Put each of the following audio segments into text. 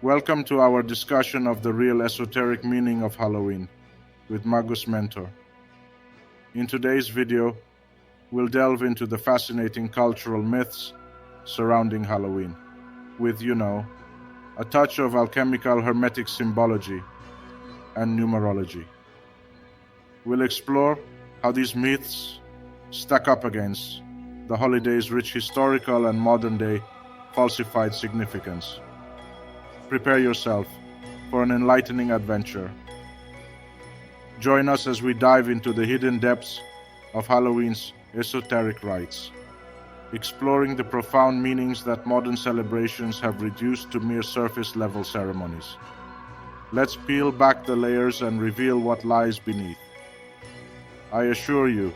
Welcome to our discussion of the real esoteric meaning of Halloween with Magus Mentor. In today's video, we'll delve into the fascinating cultural myths surrounding Halloween with, a touch of alchemical Hermetic symbology and numerology. We'll explore how these myths stack up against the holiday's rich historical and modern-day falsified significance. Prepare yourself for an enlightening adventure. Join us as we dive into the hidden depths of Halloween's esoteric rites, exploring the profound meanings that modern celebrations have reduced to mere surface-level ceremonies. Let's peel back the layers and reveal what lies beneath. I assure you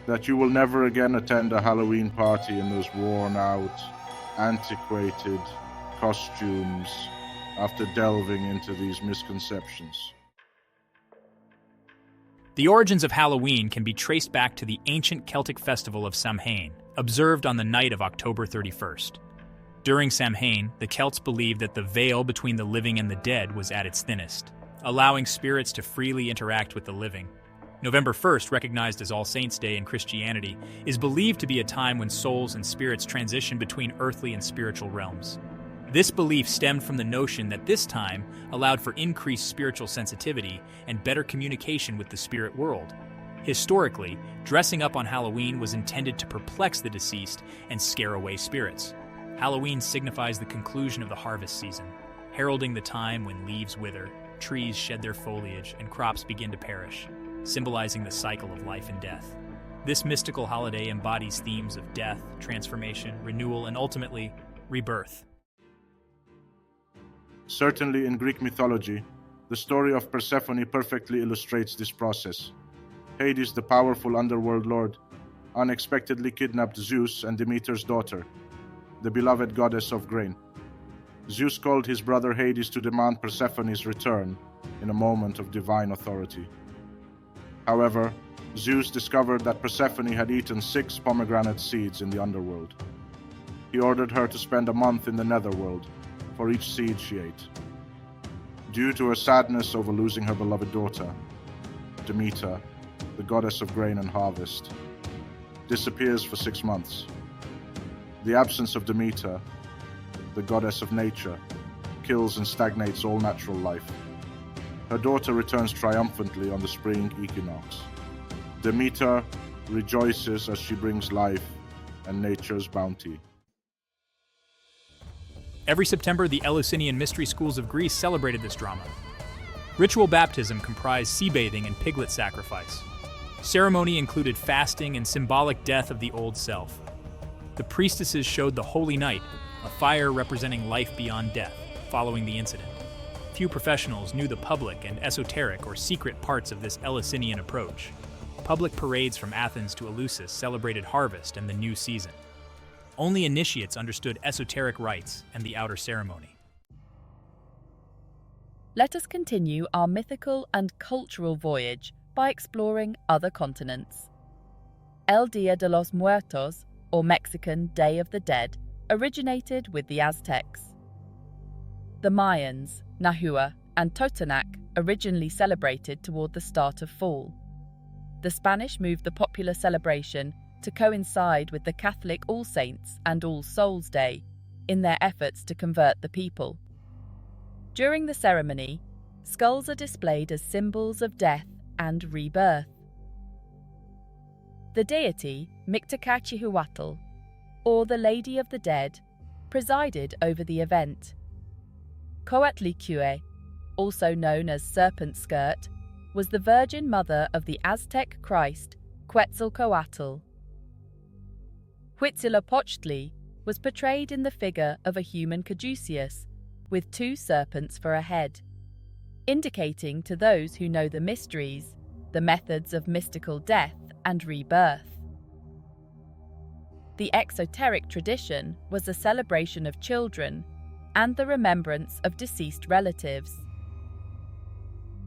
that you will never again attend a Halloween party in those worn-out, antiquated costumes after delving into these misconceptions. The origins of Halloween can be traced back to the ancient Celtic festival of Samhain, observed on the night of October 31st. During Samhain, the Celts believed that the veil between the living and the dead was at its thinnest, allowing spirits to freely interact with the living. November 1st, recognized as All Saints' Day in Christianity, is believed to be a time when souls and spirits transition between earthly and spiritual realms. This belief stemmed from the notion that this time allowed for increased spiritual sensitivity and better communication with the spirit world. Historically, dressing up on Halloween was intended to perplex the deceased and scare away spirits. Halloween signifies the conclusion of the harvest season, heralding the time when leaves wither, trees shed their foliage, and crops begin to perish, symbolizing the cycle of life and death. This mystical holiday embodies themes of death, transformation, renewal, and ultimately, rebirth. Certainly in Greek mythology, the story of Persephone perfectly illustrates this process. Hades, the powerful underworld lord, unexpectedly kidnapped Zeus and Demeter's daughter, the beloved goddess of grain. Zeus called his brother Hades to demand Persephone's return in a moment of divine authority. However, Zeus discovered that Persephone had eaten 6 pomegranate seeds in the underworld. He ordered her to spend a month in the netherworld for each seed she ate. Due to her sadness over losing her beloved daughter, Demeter, the goddess of grain and harvest, disappears for 6 months. The absence of Demeter, the goddess of nature, kills and stagnates all natural life. Her daughter returns triumphantly on the spring equinox. Demeter rejoices as she brings life and nature's bounty. Every September, the Eleusinian Mystery schools of Greece celebrated this drama. Ritual baptism comprised sea bathing and piglet sacrifice. Ceremony included fasting and symbolic death of the old self. The priestesses showed the holy night, a fire representing life beyond death, following the incident. Few professionals knew the public and esoteric or secret parts of this Eleusinian approach. Public parades from Athens to Eleusis celebrated harvest and the new season. Only initiates understood esoteric rites and the outer ceremony. Let us continue our mythical and cultural voyage by exploring other continents. El Dia de los Muertos, or Mexican Day of the Dead, originated with the Aztecs. The Mayans, Nahua, and Totonac originally celebrated toward the start of fall. The Spanish moved the popular celebration to coincide with the Catholic All Saints and All Souls' Day in their efforts to convert the people. During the ceremony, skulls are displayed as symbols of death and rebirth. The deity, Mictlantecuhtli, or the Lady of the Dead, presided over the event. Coatlicue, also known as Serpent Skirt, was the Virgin Mother of the Aztec Christ, Quetzalcoatl. Huitzilopochtli was portrayed in the figure of a human caduceus, with 2 serpents for a head, indicating to those who know the mysteries, the methods of mystical death and rebirth. The exoteric tradition was a celebration of children and the remembrance of deceased relatives.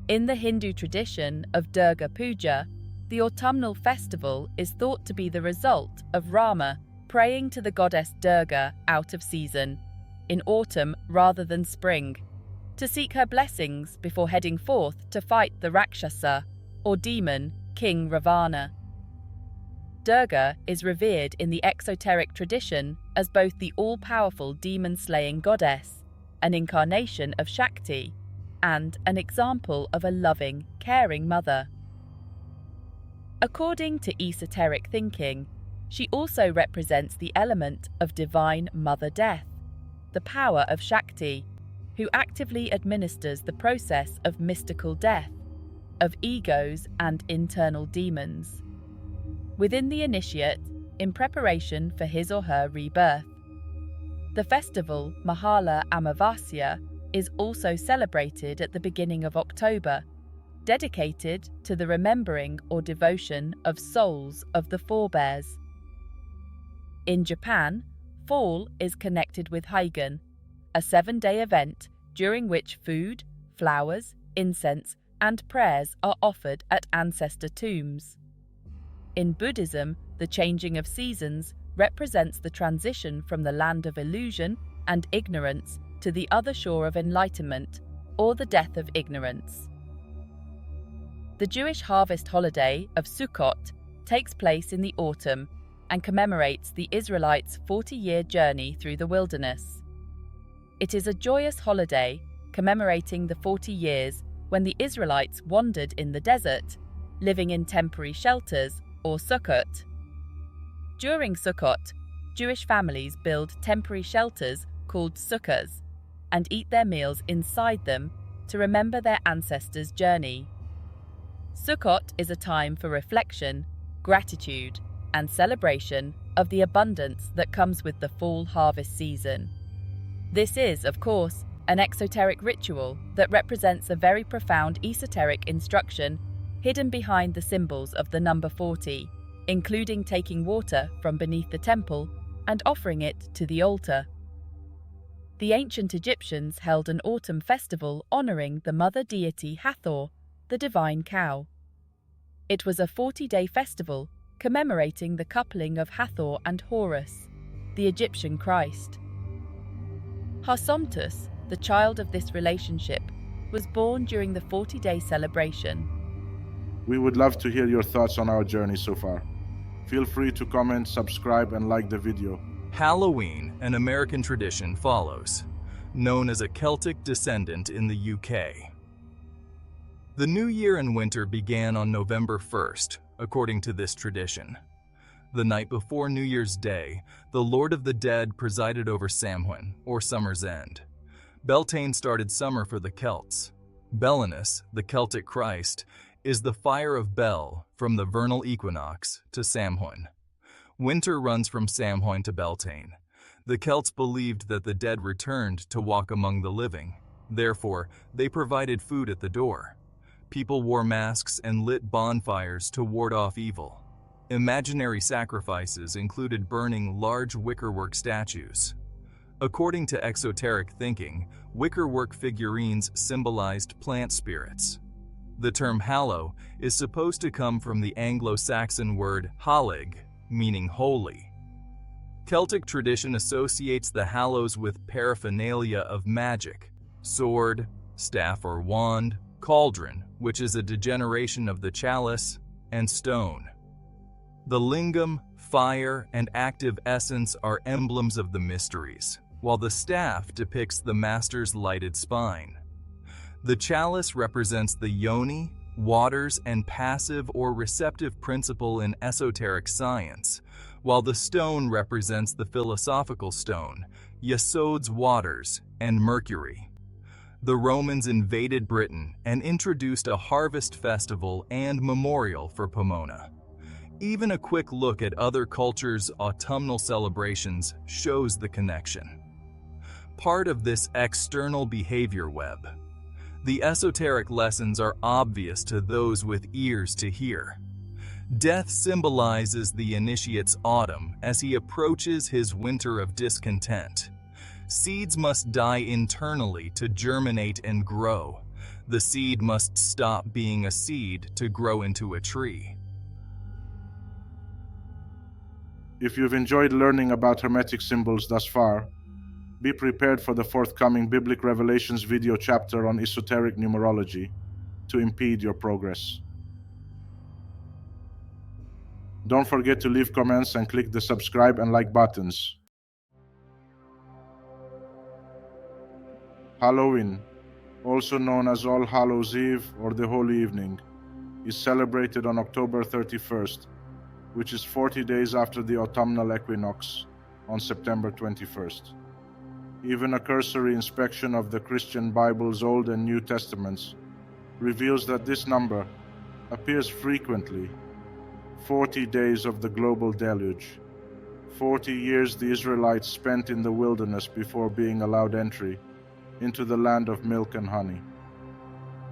In the Hindu tradition of Durga Puja, the autumnal festival is thought to be the result of Rama praying to the goddess Durga out of season, in autumn rather than spring, to seek her blessings before heading forth to fight the Rakshasa, or demon, King Ravana. Durga is revered in the exoteric tradition as both the all-powerful demon-slaying goddess, an incarnation of Shakti, and an example of a loving, caring mother. According to esoteric thinking, she also represents the element of divine Mother Death, the power of Shakti, who actively administers the process of mystical death, of egos and internal demons, within the initiate in preparation for his or her rebirth. The festival Mahala Amavasya is also celebrated at the beginning of October, dedicated to the remembering or devotion of souls of the forebears. In Japan, fall is connected with Heigan, a 7-day event during which food, flowers, incense, and prayers are offered at ancestor tombs. In Buddhism, the changing of seasons represents the transition from the land of illusion and ignorance to the other shore of enlightenment, or the death of ignorance. The Jewish harvest holiday of Sukkot takes place in the autumn and commemorates the Israelites' 40-year journey through the wilderness. It is a joyous holiday commemorating the 40 years when the Israelites wandered in the desert, living in temporary shelters or sukkot. During Sukkot, Jewish families build temporary shelters called sukkahs and eat their meals inside them to remember their ancestors' journey. Sukkot is a time for reflection, gratitude, and celebration of the abundance that comes with the fall harvest season. This is, of course, an exoteric ritual that represents a very profound esoteric instruction hidden behind the symbols of the number 40, including taking water from beneath the temple and offering it to the altar. The ancient Egyptians held an autumn festival honoring the mother deity Hathor, the divine cow. It was a 40-day festival commemorating the coupling of Hathor and Horus, the Egyptian Christ. Harsomtus, the child of this relationship, was born during the 40-day celebration. We would love to hear your thoughts on our journey so far. Feel free to comment, subscribe, and like the video. Halloween, an American tradition, follows, known as a Celtic descendant in the UK. The new year and winter began on November 1st, according to this tradition. The night before New Year's Day, the Lord of the Dead presided over Samhain, or Summer's End. Beltane started summer for the Celts. Belinus, the Celtic Christ, is the fire of Bel from the vernal equinox to Samhain. Winter runs from Samhain to Beltane. The Celts believed that the dead returned to walk among the living. Therefore, they provided food at the door. People wore masks and lit bonfires to ward off evil. Imaginary sacrifices included burning large wickerwork statues. According to exoteric thinking, wickerwork figurines symbolized plant spirits. The term hallow is supposed to come from the Anglo-Saxon word halig, meaning holy. Celtic tradition associates the hallows with paraphernalia of magic: sword, staff or wand, cauldron, which is a degeneration of the chalice, and stone. The lingam, fire, and active essence are emblems of the mysteries, while the staff depicts the master's lighted spine. The chalice represents the yoni, waters, and passive or receptive principle in esoteric science, while the stone represents the philosophical stone, Yesod's waters, and Mercury. The Romans invaded Britain and introduced a harvest festival and memorial for Pomona. Even a quick look at other cultures' autumnal celebrations shows the connection. Part of this external behavior web. The esoteric lessons are obvious to those with ears to hear. Death symbolizes the initiate's autumn as he approaches his winter of discontent. Seeds must die internally to germinate and grow. The seed must stop being a seed to grow into a tree. If you've enjoyed learning about Hermetic symbols thus far, Be prepared for the forthcoming Biblical Revelations video chapter on esoteric numerology to impede your progress. Don't forget to leave comments and click the subscribe and like buttons. Halloween, also known as All Hallows' Eve or the Holy Evening, is celebrated on October 31st, which is 40 days after the autumnal equinox on September 21st. Even a cursory inspection of the Christian Bible's Old and New Testaments reveals that this number appears frequently. 40 days of the global deluge. 40 years the Israelites spent in the wilderness before being allowed entry into the land of milk and honey.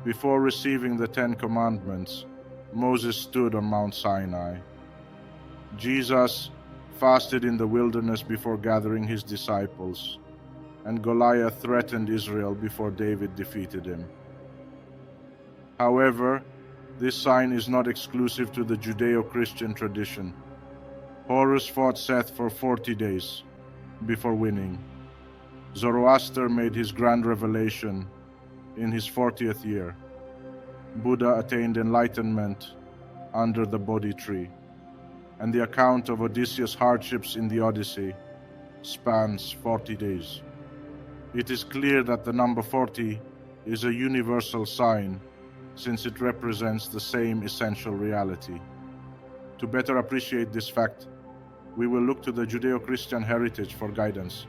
Before receiving the 10 Commandments, Moses stood on Mount Sinai. Jesus fasted in the wilderness before gathering his disciples, and Goliath threatened Israel before David defeated him. However, this sign is not exclusive to the Judeo-Christian tradition. Horus fought Seth for 40 days before winning. Zoroaster made his grand revelation in his 40th year. Buddha attained enlightenment under the Bodhi tree, and the account of Odysseus' hardships in the Odyssey spans 40 days. It is clear that the number 40 is a universal sign, since it represents the same essential reality. To better appreciate this fact, we will look to the Judeo-Christian heritage for guidance.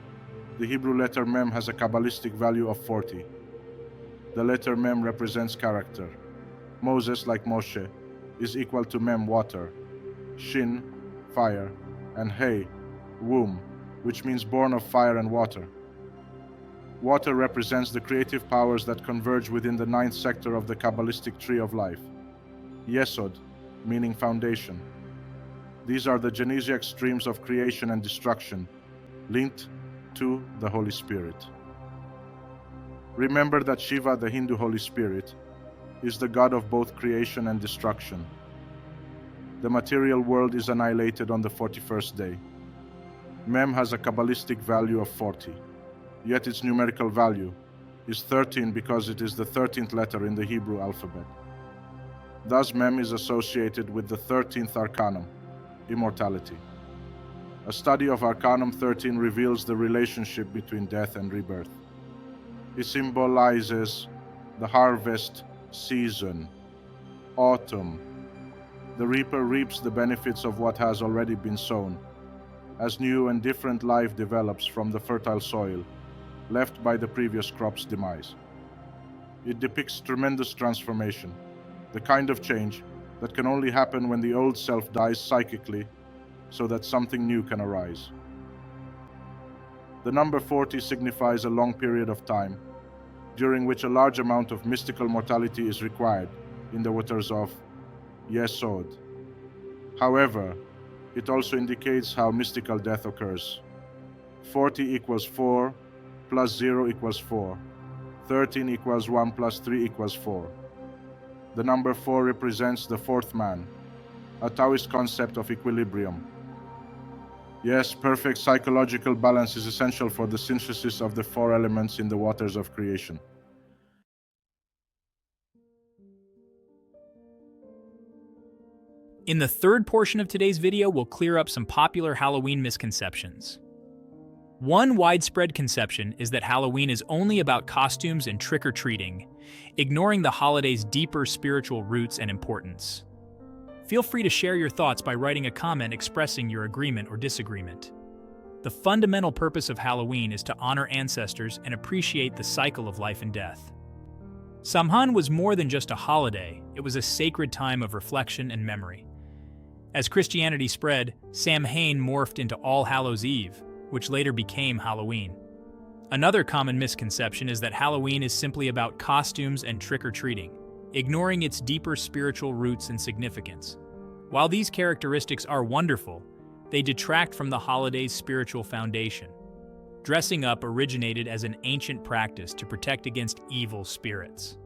The Hebrew letter Mem has a Kabbalistic value of 40. The letter Mem represents character. Moses, like Moshe, is equal to Mem, water, Shin, fire, and He, womb, which means born of fire and water. Water represents the creative powers that converge within the 9th sector of the Kabbalistic tree of life. Yesod, meaning foundation. These are the Genesiac streams of creation and destruction, linked to the Holy Spirit. Remember that Shiva, the Hindu Holy Spirit, is the god of both creation and destruction. The material world is annihilated on the 41st day. Mem has a Kabbalistic value of 40. Yet its numerical value is 13 because it is the 13th letter in the Hebrew alphabet. Thus, Mem is associated with the 13th arcanum, immortality. A study of Arcanum 13 reveals the relationship between death and rebirth. It symbolizes the harvest season, autumn. The reaper reaps the benefits of what has already been sown, as new and different life develops from the fertile soil left by the previous crop's demise. It depicts tremendous transformation, the kind of change that can only happen when the old self dies psychically so that something new can arise. The number 40 signifies a long period of time, during which a large amount of mystical mortality is required in the waters of Yesod. However, it also indicates how mystical death occurs. 40 equals 4, plus 0 equals 4. 13 equals 1 plus 3 equals 4. The number 4 represents the fourth man, a Taoist concept of equilibrium. Yes, perfect psychological balance is essential for the synthesis of the 4 elements in the waters of creation. In the third portion of today's video, we'll clear up some popular Halloween misconceptions. One widespread conception is that Halloween is only about costumes and trick-or-treating, ignoring the holiday's deeper spiritual roots and importance. Feel free to share your thoughts by writing a comment expressing your agreement or disagreement. The fundamental purpose of Halloween is to honor ancestors and appreciate the cycle of life and death. Samhain was more than just a holiday, it was a sacred time of reflection and memory. As Christianity spread, Samhain morphed into All Hallows' Eve, which later became Halloween. Another common misconception is that Halloween is simply about costumes and trick-or-treating, ignoring its deeper spiritual roots and significance. While these characteristics are wonderful, they detract from the holiday's spiritual foundation. Dressing up originated as an ancient practice to protect against evil spirits.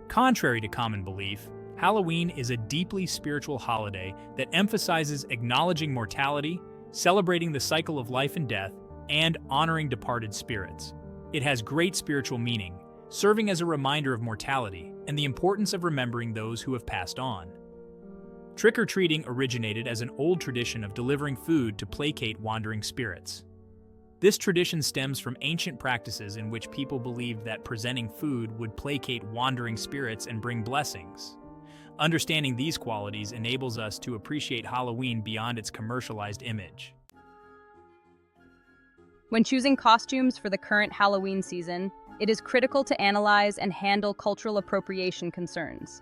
Contrary to common belief, Halloween is a deeply spiritual holiday that emphasizes acknowledging mortality, celebrating the cycle of life and death, and honoring departed spirits. It has great spiritual meaning, serving as a reminder of mortality and the importance of remembering those who have passed on. Trick-or-treating originated as an old tradition of delivering food to placate wandering spirits. This tradition stems from ancient practices in which people believed that presenting food would placate wandering spirits and bring blessings. Understanding these qualities enables us to appreciate Halloween beyond its commercialized image. When choosing costumes for the current Halloween season, it is critical to analyze and handle cultural appropriation concerns.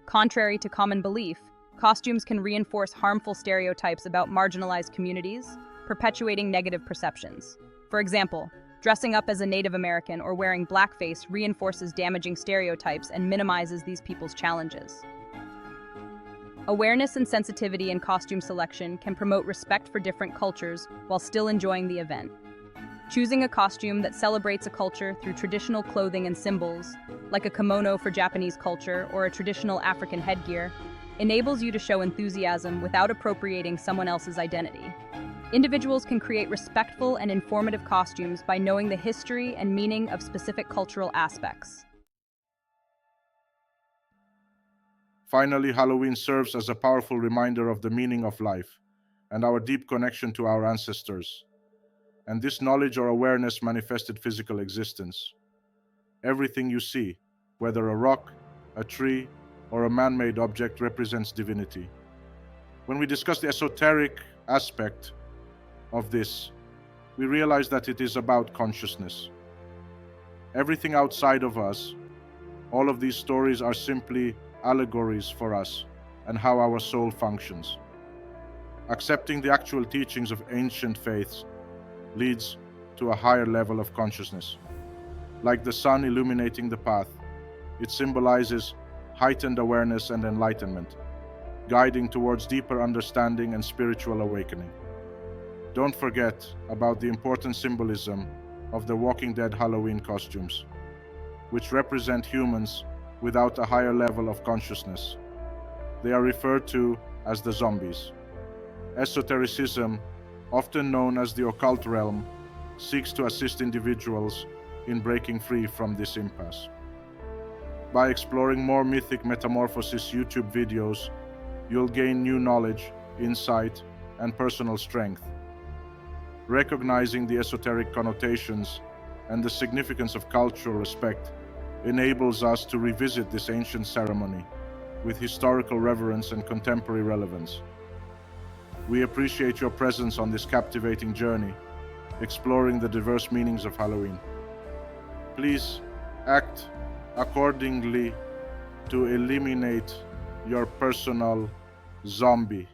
Contrary to common belief, costumes can reinforce harmful stereotypes about marginalized communities, perpetuating negative perceptions. For example, dressing up as a Native American or wearing blackface reinforces damaging stereotypes and minimizes these people's challenges. Awareness and sensitivity in costume selection can promote respect for different cultures while still enjoying the event. Choosing a costume that celebrates a culture through traditional clothing and symbols, like a kimono for Japanese culture or a traditional African headgear, enables you to show enthusiasm without appropriating someone else's identity. Individuals can create respectful and informative costumes by knowing the history and meaning of specific cultural aspects. Finally, Halloween serves as a powerful reminder of the meaning of life and our deep connection to our ancestors. And this knowledge or awareness manifested physical existence. Everything you see, whether a rock, a tree, or a man-made object, represents divinity. When we discuss the esoteric aspect of this, we realize that it is about consciousness. Everything outside of us, all of these stories are simply allegories for us and how our soul functions. Accepting the actual teachings of ancient faiths leads to a higher level of consciousness. Like the sun illuminating the path, it symbolizes heightened awareness and enlightenment, guiding towards deeper understanding and spiritual awakening. Don't forget about the important symbolism of the Walking Dead Halloween costumes, which represent humans without a higher level of consciousness. They are referred to as the zombies. Esotericism, often known as the occult realm, seeks to assist individuals in breaking free from this impasse. By exploring more mythic Metamorphosis YouTube videos, you'll gain new knowledge, insight, and personal strength. Recognizing the esoteric connotations and the significance of cultural respect enables us to revisit this ancient ceremony with historical reverence and contemporary relevance. We appreciate your presence on this captivating journey, exploring the diverse meanings of Halloween. Please act accordingly to eliminate your personal zombie.